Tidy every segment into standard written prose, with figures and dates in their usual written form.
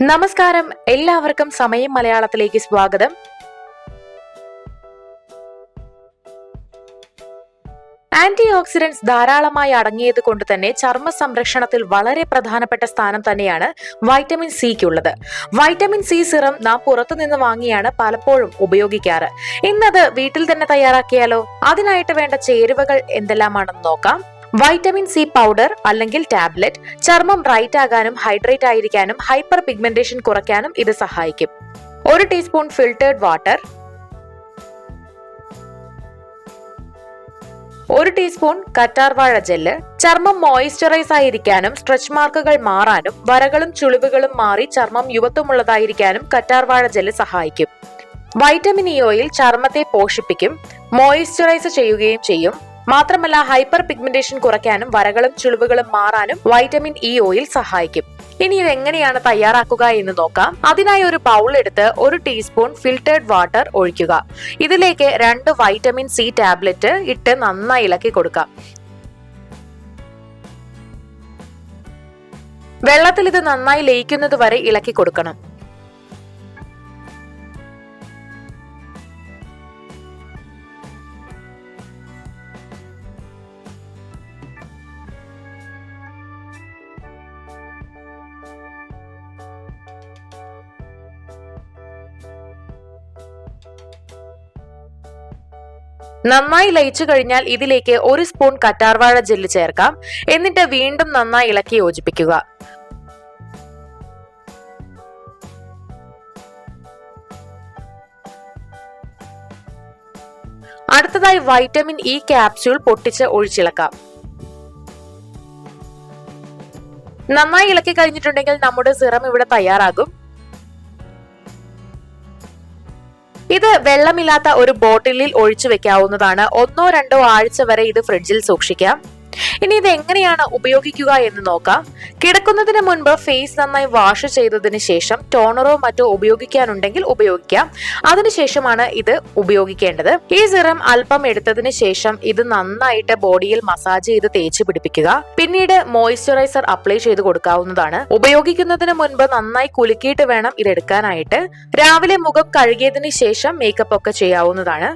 നമസ്കാരം, എല്ലാവർക്കും സമയം മലയാളത്തിലേക്ക് സ്വാഗതം. ആന്റി ഓക്സിഡന്റ്സ് ധാരാളമായി അടങ്ങിയത് കൊണ്ട് തന്നെ ചർമ്മ സംരക്ഷണത്തിൽ വളരെ പ്രധാനപ്പെട്ട സ്ഥാനം തന്നെയാണ് വൈറ്റമിൻ സിക്കുള്ളത്. വൈറ്റമിൻ സി സിറം നാം പുറത്തുനിന്ന് വാങ്ങിയാണ് പലപ്പോഴും ഉപയോഗിക്കാറ്. ഇന്നത് വീട്ടിൽ തന്നെ തയ്യാറാക്കിയാലോ? അതിനായിട്ട് വേണ്ട ചേരുവകൾ എന്തെല്ലാമാണെന്ന് നോക്കാം. വൈറ്റമിൻ സി പൗഡർ അല്ലെങ്കിൽ ടാബ്ലറ്റ് ചർമ്മം ബ്രൈറ്റ് ആകാനും ഹൈഡ്രേറ്റ് ആയിരിക്കാനും ഹൈപ്പർ പിഗ്മെന്റേഷൻ കുറയ്ക്കാനും ഇത് സഹായിക്കും. 1 ടീസ്പൂൺ ഫിൽറ്റേർഡ് വാട്ടർ, 1 ടീസ്പൂൺ കറ്റാർവാഴ ജെല്ല്. ചർമ്മം മോയിസ്ചറൈസ് ആയിരിക്കാനും സ്ട്രെച്ച് മാർക്കുകൾ മാറാനും വരകളും ചുളിവുകളും മാറി ചർമ്മം യുവത്വമുള്ളതായിരിക്കാനും കറ്റാർവാഴ ജെല്ല് സഹായിക്കും. വൈറ്റമിൻ ഇ ഓയിൽ ചർമ്മത്തെ പോഷിപ്പിക്കും, മോയിസ്ചറൈസ് ചെയ്യുകയും ചെയ്യും. മാത്രമല്ല ഹൈപ്പർ പിഗ്മെന്റേഷൻ കുറയ്ക്കാനും വരകളും ചുളിവുകളും മാറാനും വൈറ്റമിൻ ഇ ഓയിൽ സഹായിക്കും. ഇനി ഇത് എങ്ങനെയാണ് തയ്യാറാക്കുക എന്ന് നോക്കാം. അതിനായി ഒരു ബൗൾ എടുത്ത് 1 ടീസ്പൂൺ ഫിൽറ്റേർഡ് വാട്ടർ ഒഴിക്കുക. ഇതിലേക്ക് 2 വൈറ്റമിൻ സി ടാബ്ലറ്റ് ഇട്ട് നന്നായി ഇളക്കി കൊടുക്കാം. വെള്ളത്തിൽ ഇത് നന്നായി ലയിക്കുന്നത് വരെ ഇളക്കി കൊടുക്കണം. നന്നായി ലയിച്ചു കഴിഞ്ഞാൽ ഇതിലേക്ക് 1 സ്പൂൺ കറ്റാർവാഴ ജെല്ല് ചേർക്കാം. എന്നിട്ട് വീണ്ടും നന്നായി ഇളക്കി യോജിപ്പിക്കുക. അടുത്തതായി വൈറ്റമിൻ ഇ ക്യാപ്സ്യൂൾ പൊട്ടിച്ച് ഒഴിച്ചിളക്കാം. നന്നായി ഇളക്കി കഴിഞ്ഞിട്ടുണ്ടെങ്കിൽ നമ്മുടെ സിറം ഇവിടെ തയ്യാറാകും. ഇത് വെള്ളമില്ലാത്ത ഒരു ബോട്ടിലിൽ ഒഴിച്ചു വെക്കാവുന്നതാണ്. 1-2 ആഴ്ച വരെ ഇത് ഫ്രിഡ്ജിൽ സൂക്ഷിക്കാം. ഇനി ഇത് എങ്ങനെയാണ് ഉപയോഗിക്കുക എന്ന് നോക്കാം. കിടക്കുന്നതിന് മുൻപ് ഫേസ് നന്നായി വാഷ് ചെയ്തതിന് ശേഷം ടോണറോ മറ്റോ ഉപയോഗിക്കാനുണ്ടെങ്കിൽ ഉപയോഗിക്കാം. അതിനുശേഷമാണ് ഇത് ഉപയോഗിക്കേണ്ടത്. ഈ സിറം അല്പം എടുത്തതിന് ശേഷം ഇത് നന്നായിട്ട് ബോഡിയിൽ മസാജ് ചെയ്ത് തേച്ച് പിടിപ്പിക്കുക. പിന്നീട് മോയിസ്ചറൈസർ അപ്ലൈ ചെയ്ത് കൊടുക്കാവുന്നതാണ്. ഉപയോഗിക്കുന്നതിന് മുൻപ് നന്നായി കുലുക്കിയിട്ട് വേണം ഇത് എടുക്കാനായിട്ട്. രാവിലെ മുഖം കഴുകിയതിന് ശേഷം മേക്കപ്പ് ഒക്കെ ചെയ്യാവുന്നതാണ്.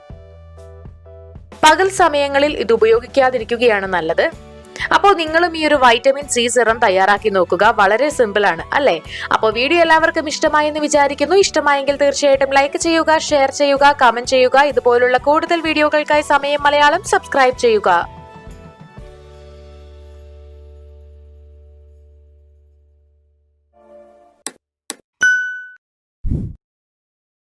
പകൽ സമയങ്ങളിൽ ഇത് ഉപയോഗിക്കാതിരിക്കുകയാണ് നല്ലത്. അപ്പോൾ നിങ്ങളും ഈ ഒരു വൈറ്റമിൻ സി സിറം തയ്യാറാക്കി നോക്കുക. വളരെ സിമ്പിൾ ആണ് അല്ലേ? അപ്പോൾ വീഡിയോ എല്ലാവർക്കും ഇഷ്ടമായെന്ന് വിചാരിക്കുന്നു. ഇഷ്ടമായെങ്കിൽ തീർച്ചയായിട്ടും ലൈക്ക് ചെയ്യുക, ഷെയർ ചെയ്യുക, കമന്റ് ചെയ്യുക. ഇതുപോലുള്ള കൂടുതൽ വീഡിയോകൾക്കായി സമയം മലയാളം സബ്സ്ക്രൈബ് ചെയ്യുക.